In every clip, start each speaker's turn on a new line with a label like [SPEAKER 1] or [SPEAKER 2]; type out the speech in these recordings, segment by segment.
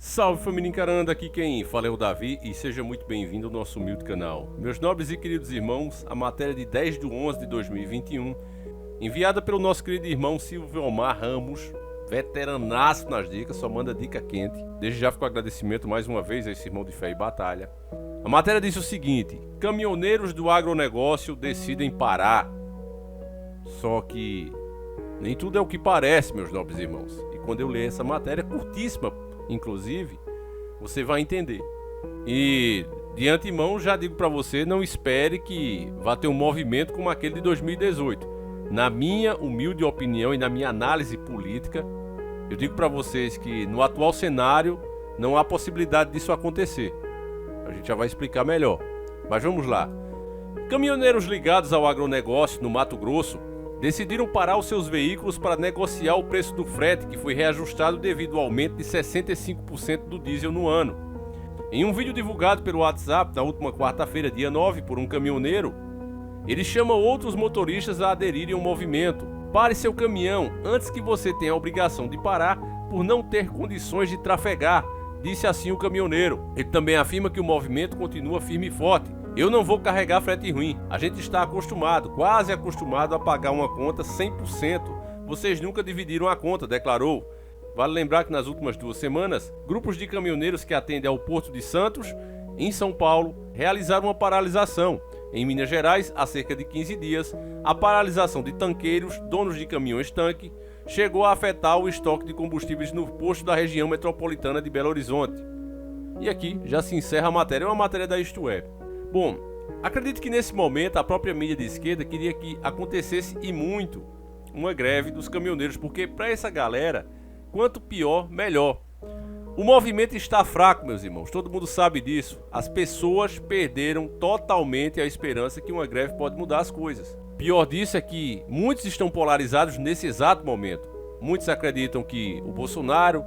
[SPEAKER 1] Salve família encarando, aqui quem fala é o Davi e seja muito bem-vindo ao nosso humilde canal. Meus nobres e queridos irmãos, a matéria de 10/11/2021, enviada pelo nosso querido irmão Silvio Omar Ramos, veteranaço nas dicas, só manda dica quente. Desde já fico agradecimento mais uma vez a esse irmão de fé e batalha. A matéria diz o seguinte: caminhoneiros do agronegócio decidem parar. Só que nem tudo é o que parece, meus nobres irmãos. E quando eu ler essa matéria, curtíssima inclusive, você vai entender. E de antemão já digo para você, não espere que vá ter um movimento como aquele de 2018. Na minha humilde opinião e na minha análise política, eu digo para vocês que no atual cenário não há possibilidade disso acontecer. A gente já vai explicar melhor. Mas vamos lá. Caminhoneiros ligados ao agronegócio no Mato Grosso decidiram parar os seus veículos para negociar o preço do frete, que foi reajustado devido ao aumento de 65% do diesel no ano. Em um vídeo divulgado pelo WhatsApp na última quarta-feira, dia 9, por um caminhoneiro, ele chama outros motoristas a aderirem ao movimento. Pare seu caminhão antes que você tenha a obrigação de parar por não ter condições de trafegar, disse assim o caminhoneiro. Ele também afirma que o movimento continua firme e forte. Eu não vou carregar frete ruim. A gente está acostumado, quase acostumado a pagar uma conta 100%. Vocês nunca dividiram a conta, declarou. Vale lembrar que nas últimas 2 semanas, grupos de caminhoneiros que atendem ao Porto de Santos, em São Paulo, realizaram uma paralisação. Em Minas Gerais, há cerca de 15 dias, a paralisação de tanqueiros, donos de caminhões-tanque, chegou a afetar o estoque de combustíveis no posto da região metropolitana de Belo Horizonte. E aqui já se encerra a matéria, é uma matéria da Isto É. Bom, acredito que nesse momento a própria mídia de esquerda queria que acontecesse e muito uma greve dos caminhoneiros, porque para essa galera, quanto pior, melhor. O movimento está fraco, meus irmãos, todo mundo sabe disso. As pessoas perderam totalmente a esperança que uma greve pode mudar as coisas. Pior disso é que muitos estão polarizados nesse exato momento. Muitos acreditam que o Bolsonaro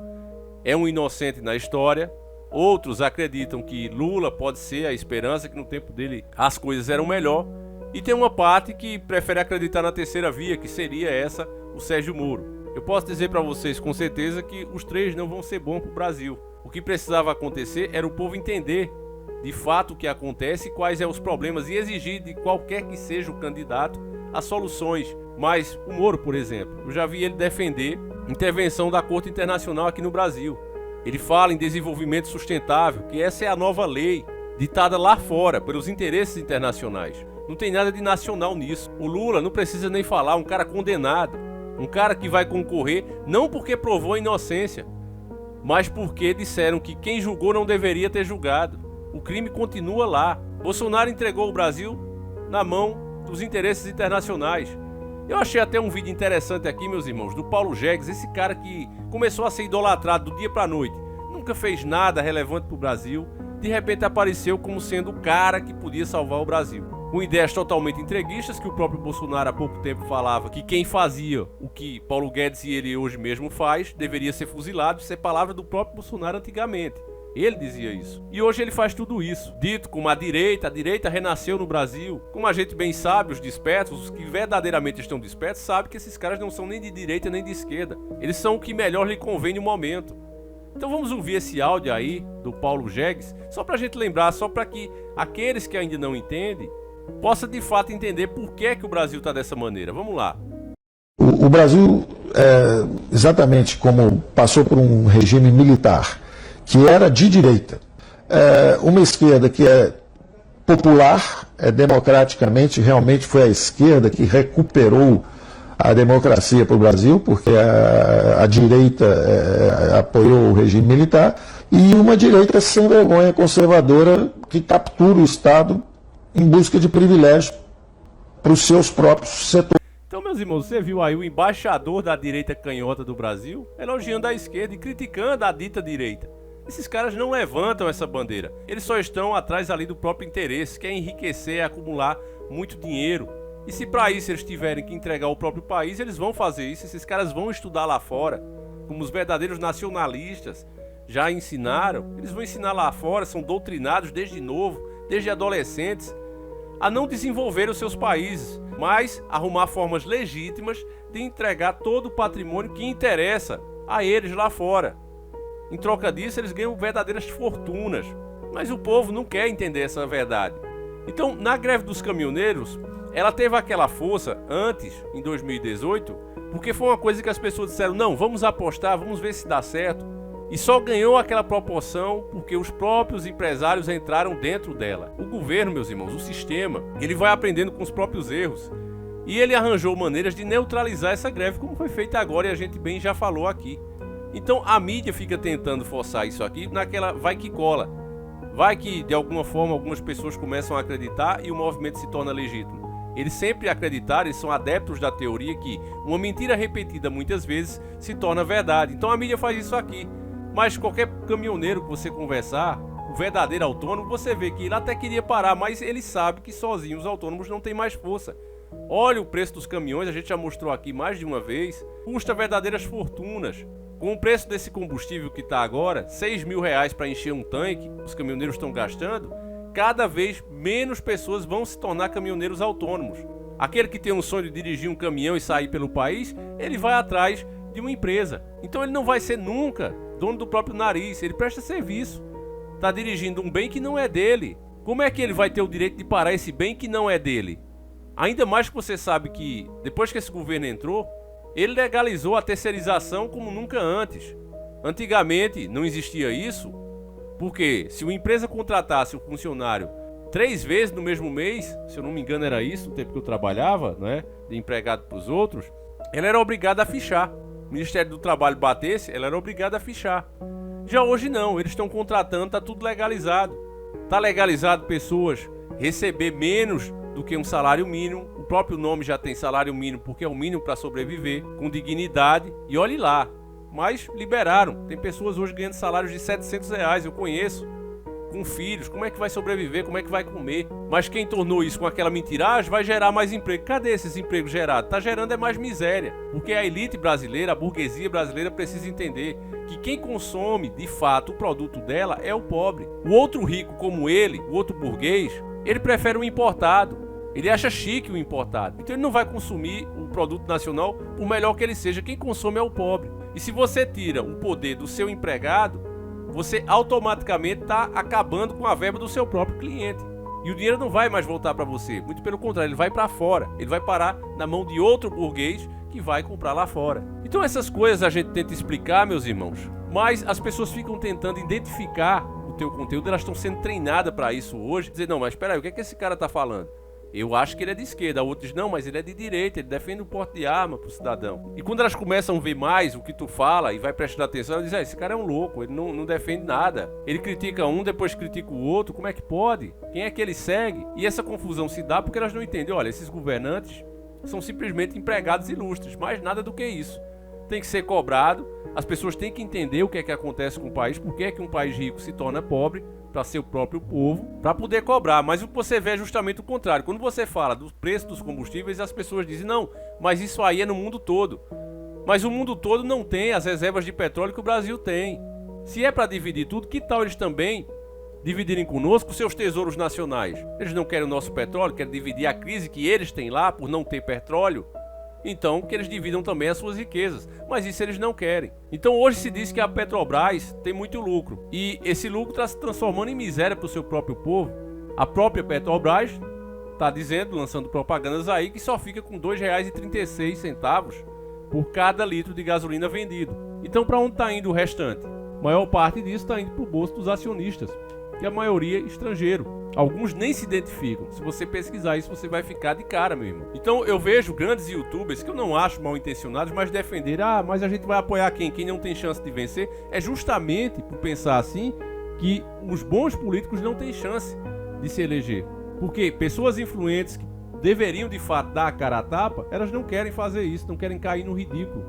[SPEAKER 1] é um inocente na história. Outros acreditam que Lula pode ser a esperança, que no tempo dele as coisas eram melhor. E tem uma parte que prefere acreditar na terceira via, que seria essa, o Sérgio Moro. Eu posso dizer para vocês com certeza que os três não vão ser bons para o Brasil. O que precisava acontecer era o povo entender de fato o que acontece e quais são os problemas e exigir de qualquer que seja o candidato as soluções. Mas o Moro, por exemplo, eu já vi ele defender intervenção da Corte Internacional aqui no Brasil. Ele fala em desenvolvimento sustentável, que essa é a nova lei, ditada lá fora, pelos interesses internacionais. Não tem nada de nacional nisso. O Lula não precisa nem falar, um cara condenado, um cara que vai concorrer, não porque provou a inocência, mas porque disseram que quem julgou não deveria ter julgado. O crime continua lá. Bolsonaro entregou o Brasil na mão dos interesses internacionais. Eu achei até um vídeo interessante aqui, meus irmãos, do Paulo Jegues, esse cara que começou a ser idolatrado do dia pra noite. Nunca fez nada relevante pro Brasil, de repente apareceu como sendo o cara que podia salvar o Brasil. Com ideias totalmente entreguistas, que o próprio Bolsonaro há pouco tempo falava que quem fazia o que Paulo Guedes e ele hoje mesmo faz, deveria ser fuzilado. Isso é palavra do próprio Bolsonaro antigamente. Ele dizia isso. E hoje ele faz tudo isso. Dito como a direita renasceu no Brasil. Como a gente bem sabe, os despertos, os que verdadeiramente estão despertos, sabem que esses caras não são nem de direita nem de esquerda. Eles são o que melhor lhe convém no momento. Então vamos ouvir esse áudio aí do Paulo Jegues, só pra gente lembrar, só pra que aqueles que ainda não entendem, possam de fato entender por que é que o Brasil tá dessa maneira. Vamos lá.
[SPEAKER 2] O Brasil, exatamente como passou por um regime militar, que era de direita, uma esquerda que é popular, democraticamente, realmente foi a esquerda que recuperou a democracia para o Brasil, porque a direita apoiou o regime militar, e uma direita sem vergonha conservadora que captura o Estado em busca de privilégio para os seus próprios setores.
[SPEAKER 1] Então, meus irmãos, você viu aí o embaixador da direita canhota do Brasil elogiando a esquerda e criticando a dita direita. Esses caras não levantam essa bandeira, eles só estão atrás ali do próprio interesse, que é enriquecer e acumular muito dinheiro. E se para isso eles tiverem que entregar o próprio país, eles vão fazer isso. Esses caras vão estudar lá fora, como os verdadeiros nacionalistas já ensinaram. Eles vão ensinar lá fora, são doutrinados desde novo, desde adolescentes, a não desenvolver os seus países, mas arrumar formas legítimas de entregar todo o patrimônio que interessa a eles lá fora. Em troca disso, eles ganham verdadeiras fortunas. Mas o povo não quer entender essa verdade. Então, na greve dos caminhoneiros, ela teve aquela força antes, em 2018, porque foi uma coisa que as pessoas disseram, não, vamos apostar, vamos ver se dá certo. E só ganhou aquela proporção porque os próprios empresários entraram dentro dela. O governo, meus irmãos, o sistema, ele vai aprendendo com os próprios erros. E ele arranjou maneiras de neutralizar essa greve, como foi feita agora e a gente bem já falou aqui. Então a mídia fica tentando forçar isso aqui naquela vai que cola. Vai que de alguma forma algumas pessoas começam a acreditar e o movimento se torna legítimo. Eles sempre acreditaram, eles são adeptos da teoria que uma mentira repetida muitas vezes se torna verdade. Então a mídia faz isso aqui. Mas qualquer caminhoneiro que você conversar, o verdadeiro autônomo, você vê que ele até queria parar, mas ele sabe que sozinho os autônomos não têm mais força. Olha o preço dos caminhões, a gente já mostrou aqui mais de uma vez, custa verdadeiras fortunas. Com o preço desse combustível que está agora, R$6.000 para encher um tanque, os caminhoneiros estão gastando, cada vez menos pessoas vão se tornar caminhoneiros autônomos. Aquele que tem um sonho de dirigir um caminhão e sair pelo país, ele vai atrás de uma empresa. Então ele não vai ser nunca dono do próprio nariz, ele presta serviço. Está dirigindo um bem que não é dele. Como é que ele vai ter o direito de parar esse bem que não é dele? Ainda mais que você sabe que, depois que esse governo entrou, ele legalizou a terceirização como nunca antes. Antigamente não existia isso, porque se uma empresa contratasse um funcionário 3 vezes no mesmo mês, se eu não me engano era isso, no tempo que eu trabalhava, né, de empregado para os outros, ela era obrigada a fichar. O Ministério do Trabalho batesse, ela era obrigada a fichar. Já hoje não, eles estão contratando, está tudo legalizado. Está legalizado pessoas receber menos do que um salário mínimo. O próprio nome já tem salário mínimo porque é o mínimo para sobreviver, com dignidade. E olhe lá, mas liberaram. Tem pessoas hoje ganhando salários de R$700, eu conheço. Com filhos, como é que vai sobreviver, como é que vai comer? Mas quem tornou isso com aquela mentiragem vai gerar mais emprego. Cadê esses empregos gerados? Está gerando é mais miséria. Porque a elite brasileira, a burguesia brasileira precisa entender que quem consome de fato o produto dela é o pobre. O outro rico como ele, o outro burguês, ele prefere o importado. Ele acha chique o importado. Então ele não vai consumir o produto nacional por melhor que ele seja. Quem consome é o pobre. E se você tira o poder do seu empregado, você automaticamente está acabando com a verba do seu próprio cliente. E o dinheiro não vai mais voltar para você. Muito pelo contrário, ele vai para fora. Ele vai parar na mão de outro burguês que vai comprar lá fora. Então essas coisas a gente tenta explicar, meus irmãos. Mas as pessoas ficam tentando identificar o teu conteúdo. Elas estão sendo treinadas para isso hoje. Dizer, não, mas espera aí, o que é que esse cara está falando? Eu acho que ele é de esquerda, outros não, mas ele é de direita, ele defende o porte de arma pro cidadão. E quando elas começam a ver mais o que tu fala e vai prestando atenção, elas dizem, esse cara é um louco, ele não defende nada. Ele critica um, depois critica o outro, como é que pode? Quem é que ele segue? E essa confusão se dá porque elas não entendem, olha, esses governantes são simplesmente empregados ilustres, mais nada do que isso. Tem que ser cobrado, as pessoas têm que entender o que é que acontece com o país, por que é que um país rico se torna pobre, para seu próprio povo, para poder cobrar. Mas o que você vê é justamente o contrário. Quando você fala do preço dos combustíveis, as pessoas dizem, não, mas isso aí é no mundo todo. Mas o mundo todo não tem as reservas de petróleo que o Brasil tem. Se é para dividir tudo, que tal eles também dividirem conosco seus tesouros nacionais? Eles não querem o nosso petróleo, querem dividir a crise que eles têm lá por não ter petróleo. Então que eles dividam também as suas riquezas, mas isso eles não querem. Então hoje se diz que a Petrobras tem muito lucro, e esse lucro está se transformando em miséria para o seu próprio povo. A própria Petrobras está dizendo, lançando propagandas aí, que só fica com R$ 2,36 por cada litro de gasolina vendido. Então para onde está indo o restante? A maior parte disso está indo para o bolso dos acionistas, que a maioria é estrangeiro. Alguns nem se identificam. Se você pesquisar isso, você vai ficar de cara, meu irmão. Então eu vejo grandes youtubers, que eu não acho mal intencionados, mas defender, mas a gente vai apoiar quem não tem chance de vencer. É justamente por pensar assim que os bons políticos não têm chance de se eleger. Porque pessoas influentes que deveriam de fato dar a cara a tapa, elas não querem fazer isso, não querem cair no ridículo.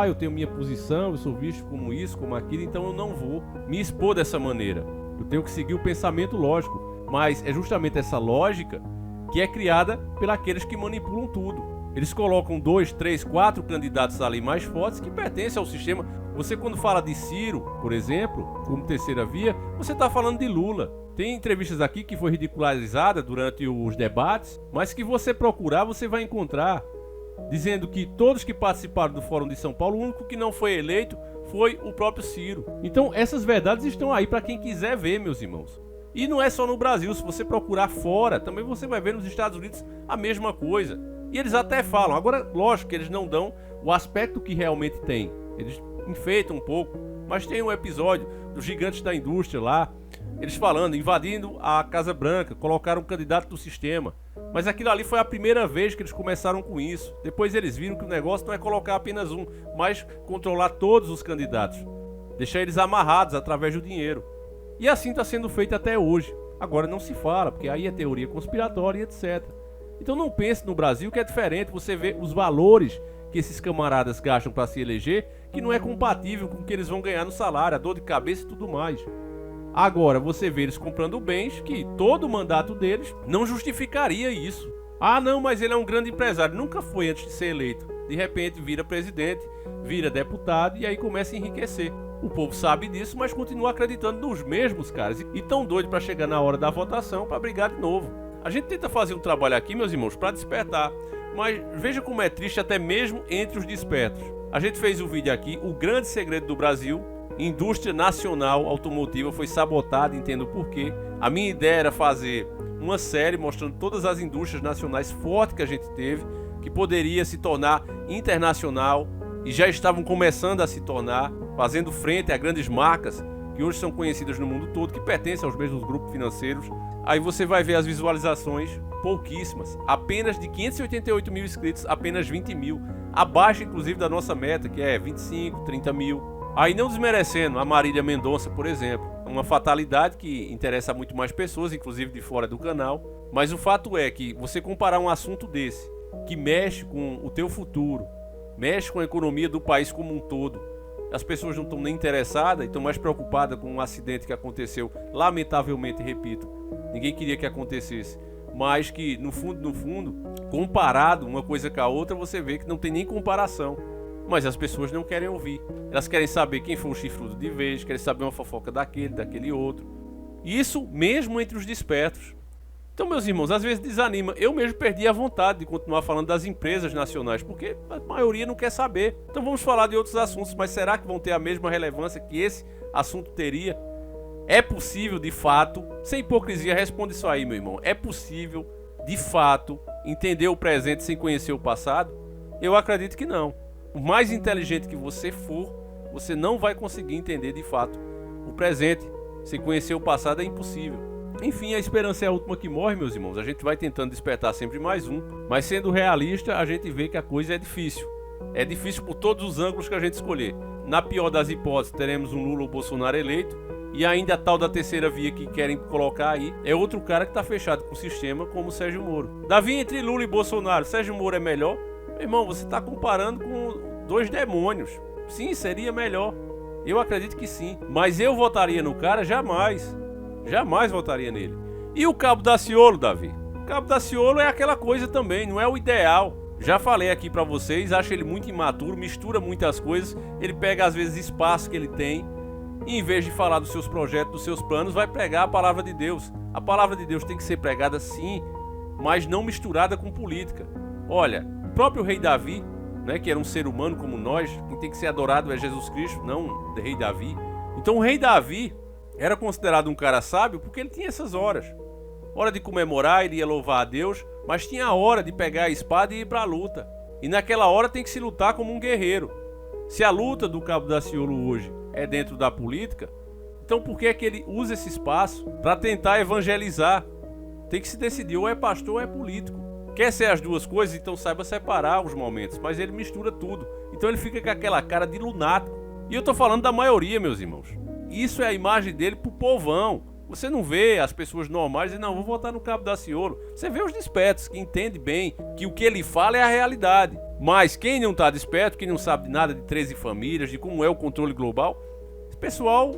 [SPEAKER 1] Eu tenho minha posição, eu sou visto como isso, como aquilo, então eu não vou me expor dessa maneira. Eu tenho que seguir o pensamento lógico. Mas é justamente essa lógica que é criada por aqueles que manipulam tudo. Eles colocam 2, 3, 4 candidatos ali mais fortes que pertencem ao sistema. Você quando fala de Ciro, por exemplo, como terceira via, você está falando de Lula. Tem entrevistas aqui que foi ridicularizada durante os debates, mas que você procurar, você vai encontrar, dizendo que todos que participaram do Fórum de São Paulo, o único que não foi eleito foi o próprio Ciro. Então essas verdades estão aí para quem quiser ver, meus irmãos. E não é só no Brasil, se você procurar fora, também você vai ver nos Estados Unidos a mesma coisa. E eles até falam, agora lógico que eles não dão o aspecto que realmente tem. Eles enfeitam um pouco, mas tem um episódio dos gigantes da indústria lá, eles falando, invadindo a Casa Branca, colocaram um candidato do sistema. Mas aquilo ali foi a primeira vez que eles começaram com isso. Depois eles viram que o negócio não é colocar apenas um, mas controlar todos os candidatos. Deixar eles amarrados através do dinheiro. E assim está sendo feito até hoje. Agora não se fala, porque aí é teoria conspiratória e etc. Então não pense no Brasil que é diferente. Você vê os valores que esses camaradas gastam para se eleger, que não é compatível com o que eles vão ganhar no salário, a dor de cabeça e tudo mais. Agora você vê eles comprando bens que todo o mandato deles não justificaria isso. Ah não, mas ele é um grande empresário. Nunca foi antes de ser eleito. De repente vira presidente, vira deputado e aí começa a enriquecer. O povo sabe disso, mas continua acreditando nos mesmos caras e tão doido para chegar na hora da votação para brigar de novo. A gente tenta fazer um trabalho aqui, meus irmãos, para despertar, mas veja como é triste até mesmo entre os despertos. A gente fez um vídeo aqui, o grande segredo do Brasil, indústria nacional automotiva foi sabotada, entendo por quê. A minha ideia era fazer uma série mostrando todas as indústrias nacionais fortes que a gente teve, que poderia se tornar internacional e já estavam começando a se tornar, fazendo frente a grandes marcas que hoje são conhecidas no mundo todo, que pertencem aos mesmos grupos financeiros. Aí você vai ver as visualizações pouquíssimas, apenas de 588 mil inscritos, apenas 20 mil, abaixo inclusive da nossa meta, que é 25, 30 mil. Aí não desmerecendo a Marília Mendonça, por exemplo, uma fatalidade que interessa a muito mais pessoas, inclusive de fora do canal, mas o fato é que você comparar um assunto desse, que mexe com o teu futuro, mexe com a economia do país como um todo, as pessoas não estão nem interessadas e estão mais preocupadas com um acidente que aconteceu, lamentavelmente, repito, ninguém queria que acontecesse, mas que no fundo, comparado uma coisa com a outra, você vê que não tem nem comparação. Mas as pessoas não querem ouvir. Elas querem saber quem foi o chifrudo de vez, querem saber uma fofoca daquele outro. Isso mesmo entre os despertos. Então, meus irmãos, às vezes desanima. Eu mesmo perdi a vontade de continuar falando das empresas nacionais, porque a maioria não quer saber. Então vamos falar de outros assuntos, mas será que vão ter a mesma relevância que esse assunto teria? É possível, de fato, sem hipocrisia, responde isso aí, meu irmão. É possível, de fato, entender o presente sem conhecer o passado? Eu acredito que não. Por mais inteligente que você for, você não vai conseguir entender de fato o presente. Sem conhecer o passado é impossível. Enfim, a esperança é a última que morre, meus irmãos. A gente vai tentando despertar sempre mais um. Mas sendo realista, a gente vê que a coisa é difícil. É difícil por todos os ângulos que a gente escolher. Na pior das hipóteses, teremos um Lula ou Bolsonaro eleito. E ainda a tal da terceira via que querem colocar aí é outro cara que está fechado com o sistema, como o Sérgio Moro. Davi, entre Lula e Bolsonaro, Sérgio Moro é melhor? Meu irmão, você está comparando com dois demônios. Sim, seria melhor. Eu acredito que sim. Mas eu votaria no cara? Jamais. Jamais votaria nele. E o Cabo Daciolo, Davi? O Cabo Daciolo é aquela coisa também, não é o ideal. Já falei aqui pra vocês, acho ele muito imaturo, mistura muitas coisas. Ele pega às vezes espaço que ele tem e em vez de falar dos seus projetos, dos seus planos, vai pregar a palavra de Deus. A palavra de Deus tem que ser pregada sim, mas não misturada com política. Olha, o próprio rei Davi, né, que era um ser humano como nós, quem tem que ser adorado é Jesus Cristo, não o rei Davi. Então o rei Davi era considerado um cara sábio porque ele tinha essas horas. Hora de comemorar, ele ia louvar a Deus, mas tinha a hora de pegar a espada e ir para a luta. E naquela hora tem que se lutar como um guerreiro. Se a luta do Cabo Daciolo hoje é dentro da política, então por que é que ele usa esse espaço para tentar evangelizar? Tem que se decidir, ou é pastor ou é político. Quer ser as duas coisas, então saiba separar os momentos, mas ele mistura tudo. Então ele fica com aquela cara de lunático. E eu tô falando da maioria, meus irmãos. Isso é a imagem dele pro povão. Você não vê as pessoas normais dizendo, não, vou votar no Cabo Daciolo. Você vê os despertos, que entende bem que o que ele fala é a realidade. Mas quem não tá desperto, quem não sabe de nada de 13 famílias, de como é o controle global, esse pessoal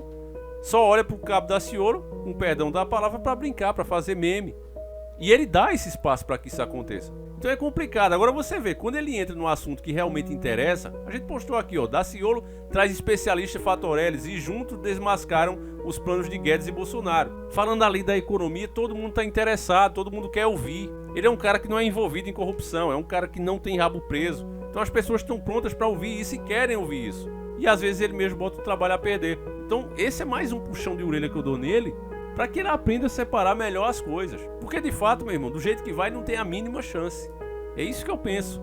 [SPEAKER 1] só olha pro Cabo Daciolo, com perdão da palavra, para brincar, para fazer meme. E ele dá esse espaço para que isso aconteça. Então é complicado. Agora você vê, quando ele entra num assunto que realmente interessa, a gente postou aqui, ó, Daciolo traz especialista Fatorelles e juntos desmascaram os planos de Guedes e Bolsonaro. Falando ali da economia, todo mundo está interessado, todo mundo quer ouvir. Ele é um cara que não é envolvido em corrupção, é um cara que não tem rabo preso. Então as pessoas estão prontas para ouvir isso e querem ouvir isso. e às vezes ele mesmo bota o trabalho a perder. Então esse é mais um puxão de orelha que eu dou nele, para que ele aprenda a separar melhor as coisas. Porque de fato, meu irmão, do jeito que vai não tem a mínima chance. É isso que eu penso.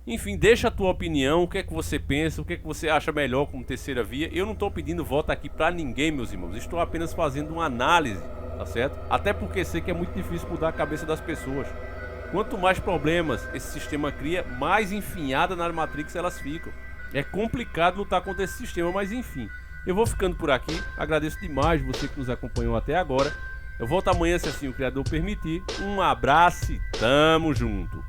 [SPEAKER 1] Enfim, deixa a tua opinião, o que é que você pensa, o que é que você acha melhor como terceira via. Eu não estou pedindo voto aqui para ninguém, meus irmãos. Estou apenas fazendo uma análise, tá certo? Até porque sei que é muito difícil mudar a cabeça das pessoas. Quanto mais problemas esse sistema cria, mais enfinhada na Matrix elas ficam. É complicado lutar contra esse sistema, mas enfim. Eu vou ficando por aqui. Agradeço demais você que nos acompanhou até agora. Eu volto amanhã, se assim o Criador permitir. Um abraço e tamo junto.